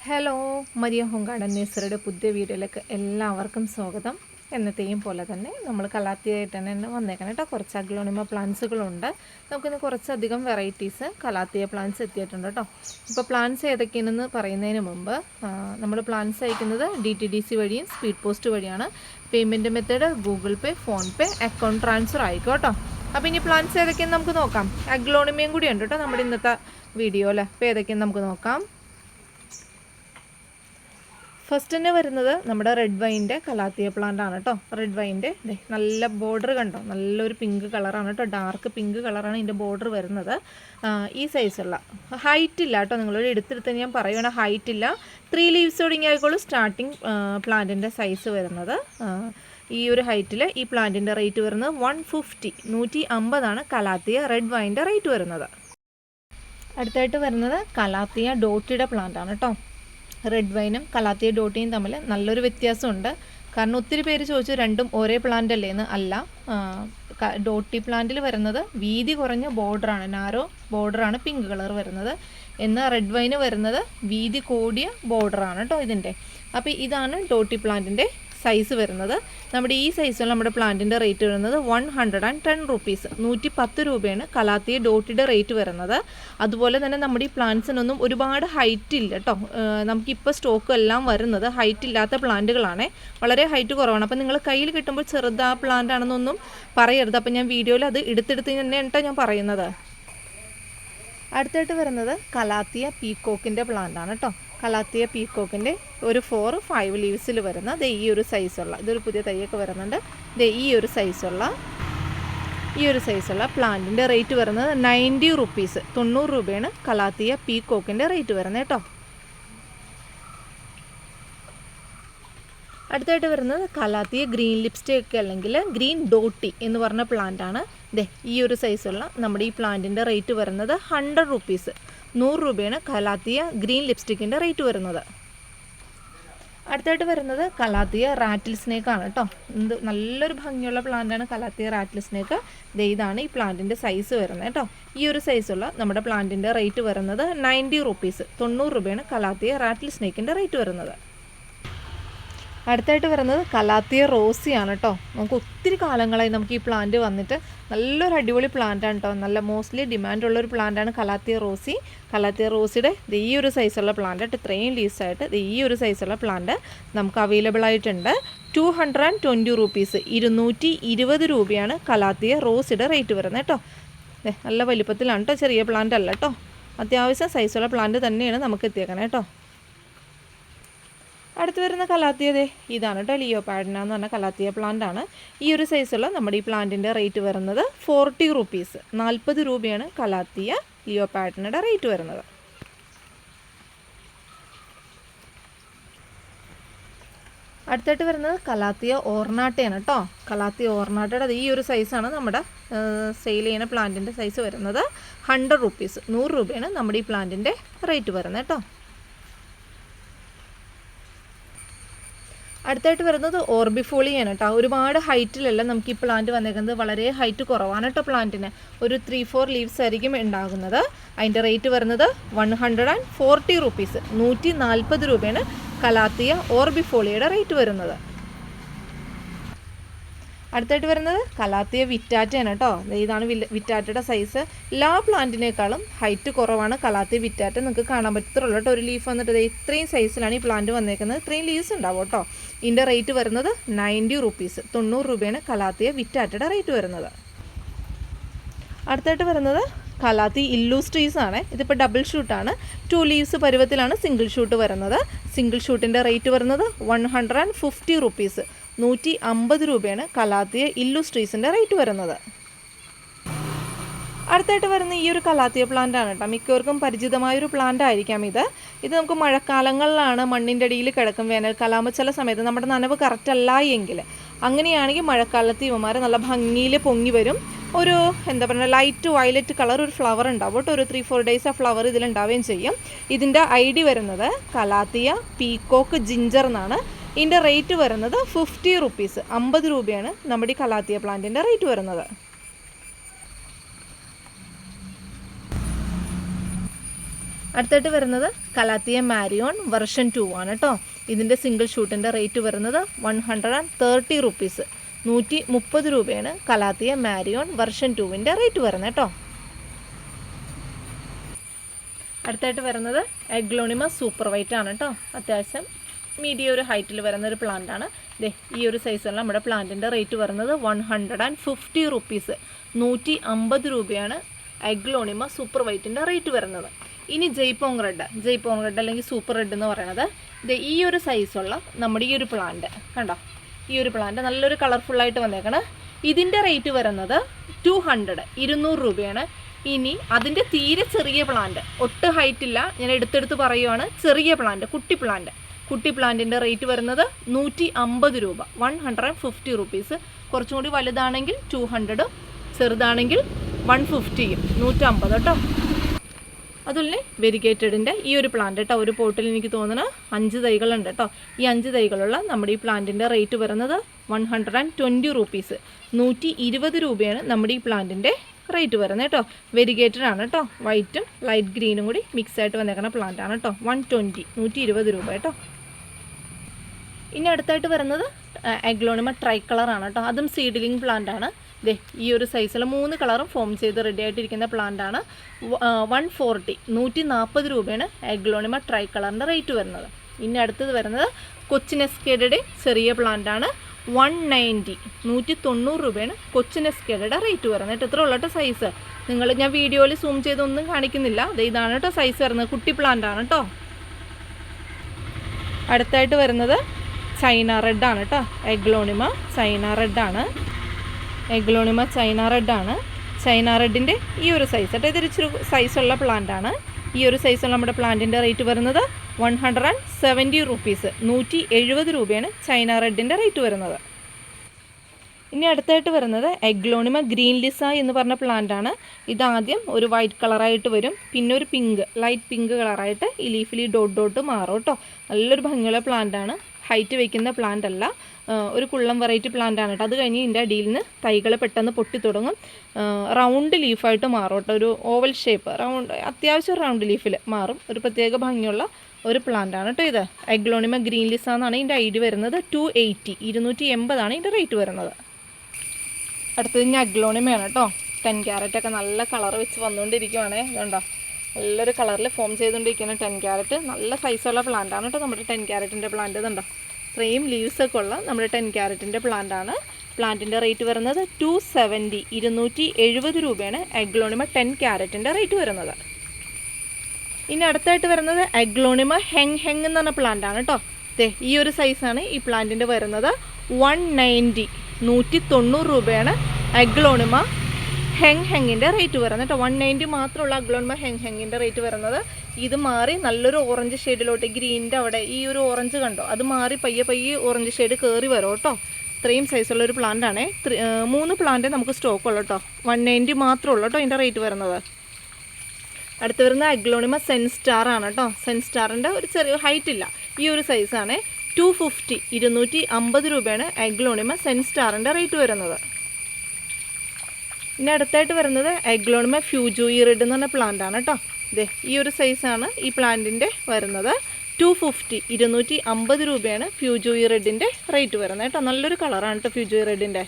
Hello, Maria home garden നേഴ്സറിയുടെ പുതിയ വീഡിയോയിലേക്ക് എല്ലാവർക്കും സ്വാഗതം. എന്നത്തെയും പോലെ തന്നെ നമ്മൾ കലാത്തിയായിട്ട് തന്നെ വന്നേക്കണം കേട്ടോ. കുറച്ച് അഗ്ലോണിമ പ്ലാന്റ്സുകളുണ്ട്. നമുക്കിന്ന് കുറച്ചധികം വെറൈറ്റീസ് കലാത്തിയ പ്ലാന്റ്സ് എത്തിയിട്ടുണ്ട് കേട്ടോ. ഇപ്പോൾ പ്ലാന്റ്സ് ഏതൊക്കെയാണെന്ന് പറയുന്നതിന് മുമ്പ് നമ്മൾ പ്ലാന്റ്സ് അയക്കുന്നത് DTDC വഴിയും സ്പീഡ് പോസ്റ്റ് വഴിയാണ്. പേയ്മെൻറ്റ് മെത്തേഡ് ഗൂഗിൾ പേ, ഫോൺ പേ, അക്കൗണ്ട് ട്രാൻസ്ഫർ ആയിക്കോ കേട്ടോ. അപ്പോൾ ഇനി പ്ലാന്റ്സ് ഏതൊക്കെയെന്ന് നമുക്ക് നോക്കാം. അഗ്ലോണിമയും കൂടി ഉണ്ട് കേട്ടോ നമ്മുടെ ഇന്നത്തെ വീഡിയോ അല്ലേ. അപ്പോൾ ഏതൊക്കെയെന്ന് നമുക്ക് നോക്കാം. ഫസ്റ്റ് തന്നെ വരുന്നത് നമ്മുടെ റെഡ് വൈൻ്റെ കലാത്തിയ പ്ലാന്റ് ആണ് കേട്ടോ. റെഡ് വൈൻ്റെ നല്ല ബോർഡർ കണ്ടോ, നല്ലൊരു പിങ്ക് കളറാണ് കേട്ടോ. ഡാർക്ക് പിങ്ക് കളറാണ് ഇതിൻ്റെ ബോർഡർ വരുന്നത്. ഈ സൈസുള്ള ഹൈറ്റ് ഇല്ല കേട്ടോ. നിങ്ങളൊരു എടുത്തെടുത്ത് ഞാൻ പറയുകയാണ്, ഹൈറ്റ് ഇല്ല. 3 ലീവ്സ് തുടങ്ങിയായിക്കോളൂ സ്റ്റാർട്ടിങ് പ്ലാന്റിൻ്റെ സൈസ് വരുന്നത്. ഈ ഒരു ഹൈറ്റിൽ ഈ പ്ലാന്റിൻ്റെ റേറ്റ് വരുന്നത് 150 കലാത്തിയ റെഡ് വൈൻ്റെ റേറ്റ് വരുന്നത്. അടുത്തായിട്ട് വരുന്നത് കലാത്തിയ ഡോട്ടിയുടെ പ്ലാന്റ് ആണ് കേട്ടോ. റെഡ് വൈനും കലാത്തിയ ഡോട്ടിയും തമ്മിൽ നല്ലൊരു വ്യത്യാസമുണ്ട്. കാരണം ഒത്തിരി പേര് ചോദിച്ചു രണ്ടും ഒരേ പ്ലാന്റ് അല്ലേന്ന്. അല്ല, ഡോട്ടി പ്ലാന്റിൽ വരുന്നത് വീതി കുറഞ്ഞ ബോർഡറാണ്, നാരോ ബോർഡറാണ് പിങ്ക് കളർ വരുന്നത്. എന്നാൽ റെഡ് വൈന് വരുന്നത് വീതി കൂടിയ ബോർഡറാണ് കേട്ടോ ഇതിൻ്റെ. അപ്പോൾ ഇതാണ് ഡോട്ടി പ്ലാന്റിൻ്റെ സൈസ് വരുന്നത്. നമ്മുടെ ഈ സൈസിൽ നമ്മുടെ പ്ലാന്റിൻ്റെ റേറ്റ് വരുന്നത് 110 റുപ്പീസ്, 110 രൂപയാണ് കലാത്തിയ ഡോട്ടിയുടെ റേറ്റ് വരുന്നത്. അതുപോലെ തന്നെ നമ്മുടെ ഈ പ്ലാന്റ്സിനൊന്നും ഒരുപാട് ഹൈറ്റ് ഇല്ല കേട്ടോ. നമുക്കിപ്പോൾ സ്റ്റോക്ക് എല്ലാം വരുന്നത് ഹൈറ്റ് ഇല്ലാത്ത പ്ലാന്റുകളാണ്, വളരെ ഹൈറ്റ് കുറവാണ്. അപ്പോൾ നിങ്ങൾ കയ്യിൽ കിട്ടുമ്പോൾ ചെറുതാ പ്ലാന്റ് ആണെന്നൊന്നും പറയരുത്. അപ്പോൾ ഞാൻ വീഡിയോയിൽ അത് എടുത്തെടുത്ത് തന്നെ കേട്ടോ ഞാൻ പറയുന്നത്. അടുത്തായിട്ട് വരുന്നത് കലാത്തിയ പീക്കോക്കിൻ്റെ പ്ലാന്റ് ആണ് കേട്ടോ. കലാത്തിയ പീക്കോക്കിൻ്റെ ഒരു 4-5 ലീവ്സിൽ വരുന്ന ഈ ഒരു സൈസുള്ള, ഇതൊരു പുതിയ തൈയൊക്കെ വരുന്നുണ്ട്. ഈ ഒരു സൈസുള്ള പ്ലാന്റിൻ്റെ റേറ്റ് വരുന്നത് 90 റുപ്പീസ്, 90 രൂപയാണ് കലാത്തിയ പീക്കോക്കിൻ്റെ റേറ്റ് വരുന്നത് കേട്ടോ. അടുത്തായിട്ട് വരുന്നത് കലാത്തിയ ഗ്രീൻ ലിപ്സ്റ്റിക് അല്ലെങ്കിൽ ഗ്രീൻ ഡോട്ടി എന്ന് പറഞ്ഞ പ്ലാന്റ് ആണ്. ഈ ഒരു സൈസുള്ള നമ്മുടെ ഈ പ്ലാന്റിൻ്റെ റേറ്റ് വരുന്നത് 100 റുപ്പീസ്, 100 രൂപയാണ് കലാത്തിയ ഗ്രീൻ ലിപ്സ്റ്റിക്കിൻ്റെ റേറ്റ് വരുന്നത്. അടുത്തായിട്ട് വരുന്നത് കലാത്തിയ റാറ്റിൽ സ്നേക്ക് ആണ് കേട്ടോ. നല്ലൊരു ഭംഗിയുള്ള പ്ലാന്റാണ് കലാത്തിയ റാറ്റിൽ സ്നേക്ക്. ഇതാണ് ഈ പ്ലാന്റിൻ്റെ സൈസ് വരുന്നത് കേട്ടോ. ഈ ഒരു സൈസുള്ള നമ്മുടെ പ്ലാന്റിൻ്റെ റേറ്റ് വരുന്നത് 90 റുപ്പീസ്, 90 രൂപയാണ് കലാത്തിയ റാറ്റിൽ സ്നേക്കിൻ്റെ റേറ്റ് വരുന്നത്. അടുത്തായിട്ട് വരുന്നത് കലാത്തിയ റോസിയാണ് കേട്ടോ. നമുക്ക് ഒത്തിരി കാലങ്ങളായി നമുക്ക് ഈ പ്ലാന്റ് വന്നിട്ട് നല്ലൊരു അടിപൊളി പ്ലാന്റാണ് കേട്ടോ. നല്ല മോസ്റ്റ്ലി ഡിമാൻഡുള്ളൊരു പ്ലാന്റാണ് കലാത്തിയ റോസി. കലാത്തിയ റോസിയുടെ ഈ ഒരു സൈസുള്ള പ്ലാന്റ് ആയിട്ട്, ഇത്രയും ലീസായിട്ട് ഈ ഒരു സൈസുള്ള പ്ലാന്റ് നമുക്ക് അവൈലബിൾ ആയിട്ടുണ്ട്. 220 റുപ്പീസ്, 220 രൂപയാണ് കലാത്തിയ റോസിയുടെ റേറ്റ് വരുന്നത് കേട്ടോ. നല്ല വലിപ്പത്തിലാണ് കേട്ടോ, ചെറിയ പ്ലാന്റ് അല്ല കേട്ടോ. അത്യാവശ്യം സൈസുള്ള പ്ലാന്റ് തന്നെയാണ് നമുക്ക് എത്തിയേക്കണേ കേട്ടോ. അടുത്ത് വരുന്ന കലാത്തിയതേ ഇതാണ് കേട്ടോ. ലിയോപാഡിന എന്ന് പറഞ്ഞ കലാത്തിയ പ്ലാന്റ് ആണ്. ഈ ഒരു സൈസുള്ള നമ്മുടെ ഈ പ്ലാന്റിൻ്റെ റേറ്റ് വരുന്നത് 40 റുപ്പീസ്, 40 രൂപയാണ് കലാത്തിയ ലിയോപാഡിനയുടെ റേറ്റ് വരുന്നത്. അടുത്തായിട്ട് വരുന്നത് കലാത്തിയ ഓർണാട്ടയാണ് കേട്ടോ. കലാത്തിയ ഓർണാട്ടയുടെ ഈ ഒരു സൈസാണ് നമ്മുടെ സെയിൽ ചെയ്യുന്ന പ്ലാന്റിൻ്റെ സൈസ് വരുന്നത്. 100 റുപ്പീസ്, 100 രൂപയാണ് നമ്മുടെ ഈ പ്ലാന്റിൻ്റെ റേറ്റ് വരുന്നത് കേട്ടോ. അടുത്തായിട്ട് വരുന്നത് ഓർബിഫോളിയാണ് കേട്ടോ. ഒരുപാട് ഹൈറ്റിലല്ല നമുക്ക് ഈ പ്ലാന്റ് വന്നേക്കുന്നത്, വളരെ ഹൈറ്റ് കുറവാണ് കേട്ടോ പ്ലാന്റിന്. ഒരു 3-4 ലീവ്സ് ആയിരിക്കും ഉണ്ടാകുന്നത്. അതിൻ്റെ റേറ്റ് വരുന്നത് 140 റുപ്പീസ്, 140 രൂപയാണ് കലാത്തിയ ഓർബിഫോളിയുടെ റേറ്റ് വരുന്നത്. അടുത്തായിട്ട് വരുന്നത് കലാത്തിയ വിറ്റാറ്റയാണ് കേട്ടോ. ഇതാണ് വിറ്റാറ്റയുടെ സൈസ്. എല്ലാ പ്ലാന്റിനേക്കാളും ഹൈറ്റ് കുറവാണ് കലാത്തിയ വിറ്റാറ്റ. നിങ്ങൾക്ക് കാണാൻ പറ്റത്തുള്ളൂ കേട്ടോ. ഒരു ലീഫ് വന്നിട്ട് ഇത്രയും സൈസിലാണ് ഈ പ്ലാന്റ് വന്നേക്കുന്നത്. ഇത്രയും ലീവ്സ് ഉണ്ടാവും കേട്ടോ. ഇതിൻ്റെ റേറ്റ് വരുന്നത് 90 റുപ്പീസ്, 90 രൂപയാണ് കലാത്തിയ വിറ്റാറ്റയുടെ റേറ്റ് വരുന്നത്. അടുത്തായിട്ട് വരുന്നത് കലാത്തി ഇല്ലൂസ്ട്രീസ് ആണ്. ഇതിപ്പോൾ ഡബിൾ ഷൂട്ടാണ്. 2 ലീവ്സ് പരുവത്തിലാണ് സിംഗിൾ ഷൂട്ട് വരുന്നത്. സിംഗിൾ ഷൂട്ടിൻ്റെ റേറ്റ് വരുന്നത് 150 റുപ്പീസ്, 150 രൂപയാണ് കലാത്തിയ ഇല്ലൂസ്ട്രീസിൻ്റെ റേറ്റ് വരുന്നത്. അടുത്തായിട്ട് വരുന്ന ഈ ഒരു കലാത്തിയ പ്ലാന്റ് ആണ് കേട്ടോ. മിക്കവർക്കും പരിചിതമായൊരു പ്ലാന്റ് ആയിരിക്കാം ഇത്. നമുക്ക് മഴക്കാലങ്ങളിലാണ് മണ്ണിൻ്റെ അടിയിൽ കിടക്കും. വേനൽക്കാലാകുമ്പോൾ ചില സമയത്ത് നമ്മുടെ നനവ് കറക്റ്റ് അല്ല എങ്കിൽ, അങ്ങനെയാണെങ്കിൽ മഴക്കാലത്ത് ഇവന്മാർ നല്ല ഭംഗിയിൽ പൊങ്ങി വരും. ഒരു എന്താ പറയുക, ലൈറ്റ് വയലറ്റ് കളർ ഒരു ഫ്ലവർ ഉണ്ടാവും കേട്ടോ. ഒരു 3-4 ഡേയ്സ് ആ ഫ്ലവർ ഇതിലുണ്ടാവുകയും ചെയ്യും. ഇതിൻ്റെ ID വരുന്നത് കലാത്തിയ പീക്കോക്ക് ജിഞ്ചർ എന്നാണ്. ഇതിൻ്റെ റേറ്റ് വരുന്നത് 50 റുപ്പീസ്, 50 രൂപയാണ് നമ്മുടെ ഈ കലാത്തിയ പ്ലാന്റിൻ്റെ റേറ്റ് വരുന്നത്. അടുത്തായിട്ട് വരുന്നത് കലാത്തിയ മാരിയോൺ വെർഷൻ 2 ആണ് കേട്ടോ. ഇതിൻ്റെ സിംഗിൾ ഷൂട്ടിൻ്റെ റേറ്റ് വരുന്നത് 130 റുപ്പീസ്, 130 രൂപയാണ് കലാത്തിയ മാരിയോൺ വെർഷൻ 2വിൻ്റെ റേറ്റ് വരുന്നത് കേട്ടോ. അടുത്തായിട്ട് വരുന്നത് എഗ്ലോണിമ സൂപ്പർ വൈറ്റ് ആണ് കേട്ടോ. അത്യാവശ്യം മീഡിയം ഒരു ഹൈറ്റിൽ വരുന്ന ഒരു പ്ലാന്റ് ആണ്. ഈ ഒരു സൈസുള്ള നമ്മുടെ പ്ലാന്റിൻ്റെ റേറ്റ് വരുന്നത് 150 റുപ്പീസ്, 150 രൂപയാണ് എഗ്ലോണിമ സൂപ്പർ വൈറ്റിൻ്റെ റേറ്റ് വരുന്നത്. ഇനി ജയ്പോങ് റെഡ് അല്ലെങ്കിൽ സൂപ്പർ റെഡ് എന്ന് പറയുന്നത് ഈ ഒരു സൈസുള്ള നമ്മുടെ ഈ ഒരു പ്ലാന്റ് കണ്ടോ, ഈ ഒരു പ്ലാന്റ് നല്ലൊരു കളർഫുള്ളായിട്ട് വന്നേക്കണം. ഇതിൻ്റെ റേറ്റ് വരുന്നത് 200 രൂപയാണ്. ഇനി അതിൻ്റെ തീരെ ചെറിയ പ്ലാന്റ്, ഒട്ട് ഹൈറ്റില്ല, ഞാൻ എടുത്തെടുത്ത് പറയുവാണ്, ചെറിയ പ്ലാന്റ്, കുട്ടി പ്ലാന്റിൻ്റെ റേറ്റ് വരുന്നത് 150 രൂപ, 150 റുപ്പീസ്. കുറച്ചും കൂടി വലുതാണെങ്കിൽ 200, ചെറുതാണെങ്കിൽ 150, 150 കേട്ടോ. അതുപോലെ വെരിഗേറ്റഡിൻ്റെ ഈ ഒരു പ്ലാന്റ് കേട്ടോ, ഒരു പോട്ടിൽ എനിക്ക് തോന്നുന്നു 5 തൈകളുണ്ട് കേട്ടോ. ഈ 5 തൈകളുള്ള നമ്മുടെ ഈ പ്ലാന്റിൻ്റെ റേറ്റ് വരുന്നത് 120 റുപ്പീസ്, 120 രൂപയാണ് നമ്മുടെ ഈ പ്ലാന്റിൻ്റെ റേറ്റ് വരുന്നത് കേട്ടോ. വെരിഗേറ്റഡ് ആണ് കേട്ടോ, വൈറ്റും ലൈറ്റ് ഗ്രീനും കൂടി മിക്സ് ആയിട്ട് വന്നേക്കുന്ന പ്ലാന്റ് ആണ് കേട്ടോ. 120 രൂപ കേട്ടോ. ഇനി അടുത്തായിട്ട് വരുന്നത് എഗ്ലോണിമ ട്രൈ കളറാണ് കേട്ടോ. അതും സീഡ്ലിംഗ് പ്ലാന്റ് ആണ്. ഈ ഒരു സൈസിൽ 3 കളറും ഫോം ചെയ്ത് റെഡി ആയിട്ടിരിക്കുന്ന പ്ലാന്റ് ആണ്. 140 രൂപയാണ് എഗ്ലോണിമ ട്രൈ കളറിൻ്റെ റേറ്റ് വരുന്നത്. ഇനി അടുത്തത് വരുന്നത് കൊച്ചിനെസ്കേഡയുടെ ചെറിയ പ്ലാന്റ് ആണ്. 190 രൂപയാണ് കൊച്ചിനെസ്കേഡയുടെ റേറ്റ് വരുന്നത് കേട്ടോ. ഇത്ര ഉള്ള സൈസ് ഞാൻ വീഡിയോയിൽ സൂം ചെയ്തൊന്നും കാണിക്കുന്നില്ല. ഇതാണ് കേട്ടോ സൈസ് വരുന്നത്, കുട്ടി പ്ലാന്റ് ആണ് കേട്ടോ. അടുത്തായിട്ട് വരുന്നത് ചൈന റെഡ് ആണ് കേട്ടോ. എഗ്ലോണിമ ചൈന റെഡ് ആണ്. ചൈന റെഡിൻ്റെ ഈ ഒരു സൈസ് കേട്ടോ, ഇതൊരു ഇച്ചിരി സൈസുള്ള പ്ലാന്റ് ആണ്. ഈ ഒരു സൈസുള്ള നമ്മുടെ പ്ലാന്റിൻ്റെ റേറ്റ് വരുന്നത് 170 റുപ്പീസ്, 170 രൂപയാണ് ചൈന റെഡിൻ്റെ റേറ്റ് വരുന്നത്. ഇനി അടുത്തായിട്ട് വരുന്നത് എഗ്ലോണിമ ഗ്രീൻ ലിസ എന്ന് പറഞ്ഞ പ്ലാന്റ് ആണ്. ഇതാദ്യം ഒരു വൈറ്റ് കളറായിട്ട് വരും, പിന്നെ ഒരു ലൈറ്റ് പിങ്ക് കളറായിട്ട് ഈ ലീഫിൽ ഡോട്ട് മാറും കേട്ടോ. നല്ലൊരു ഭംഗിയുള്ള പ്ലാന്റ് ആണ്. ഹൈറ്റ് വയ്ക്കുന്ന പ്ലാന്റ് അല്ല, ഒരു കുള്ളം വെറൈറ്റി പ്ലാന്റ് ആണ് കേട്ടോ. അത് കഴിഞ്ഞ് ഇതിൻ്റെ അടിയിൽ നിന്ന് തൈകൾ പെട്ടെന്ന് പൊട്ടി തുടങ്ങും. റൗണ്ട് ലീഫായിട്ട് മാറും കേട്ടോ, ഒരു ഓവൽ ഷേപ്പ്, അത്യാവശ്യം റൗണ്ട് ലീഫിൽ മാറും. ഒരു പ്രത്യേക ഭംഗിയുള്ള ഒരു പ്ലാന്റ് ആണ് കേട്ടോ ഇത്. എഗ്ലോണിമ ഗ്രീൻ ലിസ എന്നാണ് ഇതിൻ്റെ ഐഡി വരുന്നത്. 280 ആണ് ഇതിൻ്റെ റേറ്റ് വരുന്നത്. അടുത്തത് ഇനി അഗ്ലോണിമയാണ് കേട്ടോ. 10 ക്യാരറ്റൊക്കെ നല്ല കളർ വെച്ച് വന്നുകൊണ്ടിരിക്കുവാണേ. ഇതുണ്ടോ, നല്ലൊരു കളറിൽ ഫോം ചെയ്തുകൊണ്ടിരിക്കുന്ന 10 ക്യാരറ്റ് നല്ല സൈസുള്ള പ്ലാന്റ് ആണ് കേട്ടോ. നമ്മുടെ 10 ക്യാരറ്റിൻ്റെ പ്ലാന്റ് ഇതുണ്ടോ, ഇത്രയും ലീവ്സൊക്കെ ഉള്ള നമ്മുടെ 10 ക്യാരറ്റിൻ്റെ പ്ലാന്റ് ആണ്. പ്ലാന്റിൻ്റെ റേറ്റ് വരുന്നത് 270 രൂപയാണ് എഗ്ലോണിമ 10 ക്യാരറ്റിൻ്റെ റേറ്റ് വരുന്നത്. ഇനി അടുത്തായിട്ട് വരുന്നത് എഗ്ലോണിമ ഹെങ് എന്ന് പറഞ്ഞ പ്ലാന്റ് ആണ് കേട്ടോ. ഈ ഒരു സൈസാണ് ഈ പ്ലാന്റിൻ്റെ വരുന്നത്. 190 രൂപയാണ് എഗ്ലോണിമ ഹെങ്ങിൻ്റെ റേറ്റ് വരുന്നത് കേട്ടോ. 190 മാത്രമുള്ള അഗ്ലോണിമ ഹെങ്ങിൻ്റെ റേറ്റ് വരുന്നത്. ഇത് മാറി നല്ലൊരു ഓറഞ്ച് ഷെയ്ഡിലോട്ട്, ഗ്രീനിൻ്റെ അവിടെ ഈ ഒരു ഓറഞ്ച് കണ്ടോ, അത് മാറി പയ്യെ ഓറഞ്ച് ഷെയ്ഡ് കയറി വരും കേട്ടോ. ഇത്രയും സൈസുള്ളൊരു പ്ലാന്റ് ആണേ. 3 പ്ലാന്റ് നമുക്ക് സ്റ്റോക്ക് ഉള്ളൂ കേട്ടോ. 190 മാത്രമുള്ളൂ കേട്ടോ ഇതിൻ്റെ റേറ്റ് വരുന്നത്. അടുത്ത് വരുന്ന അഗ്ലോണിമ സെൻസ്റ്റാർ ആണ് കേട്ടോ. സെൻസ്റ്റാറിൻ്റെ ഒരു ചെറിയ ഹൈറ്റ് ഇല്ല, ഈ ഒരു സൈസാണ്. 250 രൂപയാണ് അഗ്ലോണിമ സെൻസ്റ്റാറിൻ്റെ റേറ്റ് വരുന്നത്. ഇനി അടുത്തായിട്ട് വരുന്നത് എഗ്ലോണിമ ഫ്യൂജോയിറിഡ് എന്ന് പറഞ്ഞ പ്ലാന്റ് ആണ് കേട്ടോ. ഈ ഒരു സൈസാണ് ഈ പ്ലാന്റിൻ്റെ വരുന്നത്. 250 രൂപയാണ് ഫ്യൂജോയിറിഡിൻ്റെ റേറ്റ് വരുന്നത് കേട്ടോ. നല്ലൊരു കളറാണ് കേട്ടോ ഫ്യൂജോയിറിഡിൻ്റെ.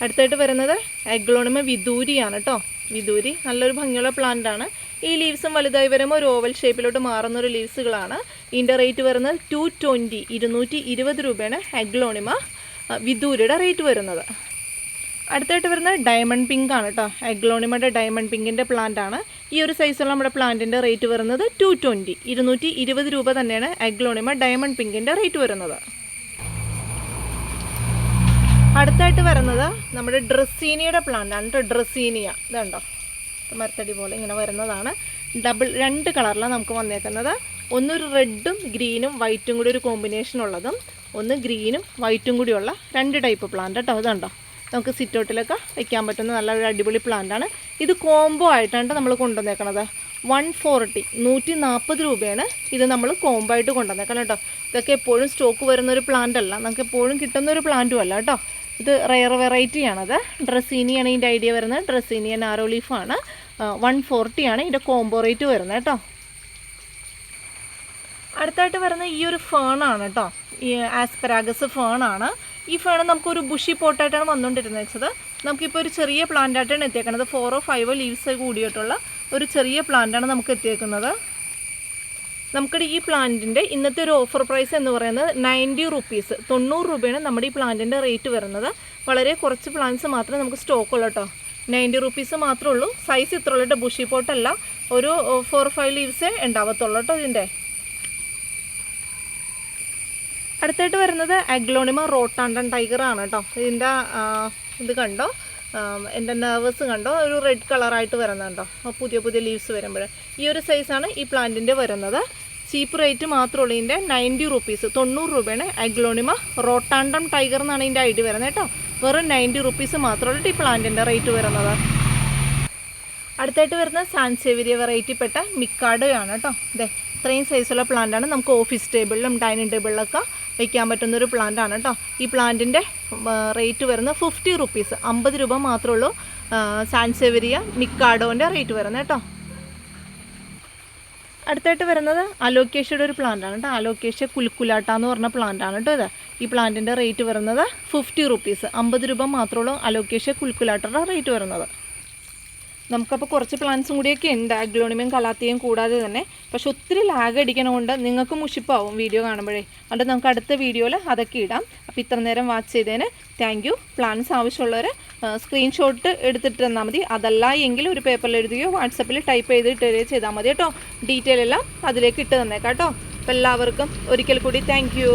അടുത്തായിട്ട് വരുന്നത് എഗ്ലോണിമ വിദൂരിയാണ് കേട്ടോ. വിദൂരി നല്ലൊരു ഭംഗിയുള്ള പ്ലാന്റ് ആണ്. ഈ ലീവ്സും വലുതായി വരുമ്പോൾ ഒരു ഓവൽ ഷേപ്പിലോട്ട് മാറുന്നൊരു ലീവ്സുകളാണ്. ഇതിൻ്റെ റേറ്റ് വരുന്നത് 220 രൂപയാണ് എഗ്ലോണിമ വിദൂരിയുടെ റേറ്റ് വരുന്നത്. അടുത്തായിട്ട് വരുന്നത് ഡയമണ്ട് പിങ്ക് ആണ് കേട്ടോ. എഗ്ലോണിമയുടെ ഡയമണ്ട് പിങ്കിൻ്റെ പ്ലാന്റ് ആണ്. ഈ ഒരു സൈസുള്ള നമ്മുടെ പ്ലാന്റിൻ്റെ റേറ്റ് വരുന്നത് 220 രൂപ തന്നെയാണ് എഗ്ലോണിമ ഡയമണ്ട് പിങ്കിൻ്റെ റേറ്റ് വരുന്നത്. അടുത്തായിട്ട് വരുന്നത് നമ്മുടെ ഡ്രസ്സീനിയയുടെ പ്ലാന്റ് ആണ് കേട്ടോ. ഡ്രസ്സീനിയ ഇതുണ്ടോ, മരത്തടി പോലെ ഇങ്ങനെ വരുന്നതാണ്. 2 കളറിലാണ് നമുക്ക് വന്നേക്കുന്നത്. ഒന്നൊരു റെഡും ഗ്രീനും വൈറ്റും കൂടി ഒരു കോമ്പിനേഷൻ ഉള്ളതും, ഒന്ന് ഗ്രീനും വൈറ്റും കൂടിയുള്ള 2 ടൈപ്പ് പ്ലാന്റ് കേട്ടോ. ഇതുണ്ടോ, നമുക്ക് സിറ്റൗട്ടിലൊക്കെ വയ്ക്കാൻ പറ്റുന്ന നല്ലൊരു അടിപൊളി പ്ലാന്റാണ്. ഇത് കോംബോ ആയിട്ടാണ് നമ്മൾ കൊണ്ടുവന്നേക്കണത്. 140 രൂപയാണ് ഇത് നമ്മൾ കോംബോ ആയിട്ട് കൊണ്ടുവന്നേക്കണം കേട്ടോ. ഇതൊക്കെ എപ്പോഴും സ്റ്റോക്ക് വരുന്നൊരു പ്ലാന്റ് അല്ല, നമുക്ക് എപ്പോഴും കിട്ടുന്നൊരു പ്ലാന്റും അല്ല കേട്ടോ. ഇത് റെയർ വെറൈറ്റിയാണത്. ഡ്രസ്സീനിയാണ് ഇതിൻ്റെ ഐഡിയ വരുന്നത്. ഡ്രസ്സീനിയ നാരോ ലീഫാണ്. 140 ആണ് ഇതിൻ്റെ കോംബോ റേറ്റ് വരുന്നത് കേട്ടോ. അടുത്തായിട്ട് വരുന്ന ഈ ഒരു ഫേണാണ് കേട്ടോ, ഈ ആസ്പെരാഗസ് ഫേണാണ്. ഈ ഫേൺ നമുക്കൊരു ബുഷി പോട്ടായിട്ടാണ് വന്നുകൊണ്ടിരുന്നത് വെച്ചത്. നമുക്കിപ്പോൾ ഒരു ചെറിയ പ്ലാന്റായിട്ടാണ് എത്തിയേക്കുന്നത്. 4 or 5 ലീവ്സ് കൂടിയിട്ടുള്ള ഒരു ചെറിയ പ്ലാന്റാണ് നമുക്ക് എത്തിയേക്കുന്നത്. നമുക്കിടെ ഈ പ്ലാന്റിൻ്റെ ഇന്നത്തെ ഒരു ഓഫർ പ്രൈസ് എന്ന് പറയുന്നത് 90 റുപ്പീസ്, 90 രൂപയാണ് നമ്മുടെ ഈ പ്ലാന്റിൻ്റെ റേറ്റ് വരുന്നത്. വളരെ കുറച്ച് പ്ലാന്റ്സ് മാത്രമേ നമുക്ക് സ്റ്റോക്ക് ഉള്ളൂ കേട്ടോ. 90 റുപ്പീസ് മാത്രമേ ഉള്ളൂ. സൈസ് ഇത്ര ഉള്ളൂ കേട്ടോ, ബുഷി പോട്ടല്ല. ഒരു 4 or 5 ലീവ്സേ ഉണ്ടാവത്തുള്ളൂ കേട്ടോ ഇതിൻ്റെ. അടുത്തായിട്ട് വരുന്നത് അഗ്ലോണിമ റോട്ടാണ്ടൻ ടൈഗർ ആണ് കേട്ടോ. ഇതിൻ്റെ ഇത് കണ്ടോ, എൻ്റെ നെർവസ് കണ്ടോ, ഒരു റെഡ് കളറായിട്ട് വരുന്നുണ്ടോ പുതിയ പുതിയ ലീവ്സ് വരുമ്പോൾ. ഈ ഒരു സൈസാണ് ഈ പ്ലാന്റിൻ്റെ വരുന്നത്. ചീപ്പ് റേറ്റ് മാത്രമേ ഉള്ളൂ ഇതിൻ്റെ, 90 റുപ്പീസ്, 90 രൂപയാണ്. അഗ്ലോണിമ റോട്ടാണ്ടം ടൈഗർ എന്നാണ് ഇതിൻ്റെ ഐഡി വരുന്നത് കേട്ടോ. വെറും 90 റുപ്പീസ് മാത്രമേ ഈ പ്ലാന്റിൻ്റെ റേറ്റ് വരുന്നത്. അടുത്തായിട്ട് വരുന്ന സാൻസേവിരിയ വെറൈറ്റിപ്പെട്ട മിക്കാഡോയാണ് കേട്ടോ. അതെ, ഇത്രയും സൈസുള്ള പ്ലാന്റാണ്. നമുക്ക് ഓഫീസ് ടേബിളിലും ഡൈനിങ് ടേബിളിലൊക്കെ വയ്ക്കാൻ പറ്റുന്നൊരു പ്ലാന്റാണ് കേട്ടോ. ഈ പ്ലാന്റിൻ്റെ റേറ്റ് വരുന്നത് 50 റുപ്പീസ്, 50 രൂപ മാത്രമേ ഉള്ളൂ സാൻസേവിരിയ മിക്കാഡോൻ്റെ റേറ്റ് വരുന്നത് കേട്ടോ. അടുത്തായിട്ട് വരുന്നത് അലോക്കേഷ്യയുടെ ഒരു പ്ലാന്റാണ് കേട്ടോ. അലോക്കേഷ്യ കുൽക്കുലാട്ട എന്ന് പറഞ്ഞ പ്ലാന്റാണ് കേട്ടോ ഇത്. ഈ പ്ലാന്റിൻ്റെ റേറ്റ് വരുന്നത് 50 റുപ്പീസ്, 50 രൂപ മാത്രമേ ഉള്ളൂ അലോക്കേഷ്യ കുൽക്കുലാട്ടയുടെ റേറ്റ് വരുന്നത്. നമുക്കപ്പോൾ കുറച്ച് പ്ലാന്റ്സും കൂടിയൊക്കെ ഉണ്ട്, അഗ്ലോണിമയും കലാത്തിയും കൂടാതെ തന്നെ. പക്ഷെ ഒത്തിരി ലാഗ് അടിക്കണതുകൊണ്ട് നിങ്ങൾക്ക് മുഷിപ്പാവും വീഡിയോ കാണുമ്പോഴേ. അതുകൊണ്ട് നമുക്ക് അടുത്ത വീഡിയോയിൽ അതൊക്കെ ഇടാം. അപ്പോൾ ഇത്ര നേരം വാച്ച് ചെയ്തതിന് താങ്ക് യു. പ്ലാന്റ്സ് ആവശ്യമുള്ളവർ സ്ക്രീൻഷോട്ട് എടുത്തിട്ട് തന്നാൽ മതി. അതല്ല എങ്കിൽ ഒരു പേപ്പറിൽ എഴുതുകയോ വാട്സപ്പിൽ ടൈപ്പ് ചെയ്തിട്ട് ചെയ്താൽ മതി കേട്ടോ. ഡീറ്റെയിൽ എല്ലാം അതിലേക്ക് ഇട്ട് തന്നേക്കാം കേട്ടോ. അപ്പോൾ എല്ലാവർക്കും ഒരിക്കൽ കൂടി താങ്ക് യു.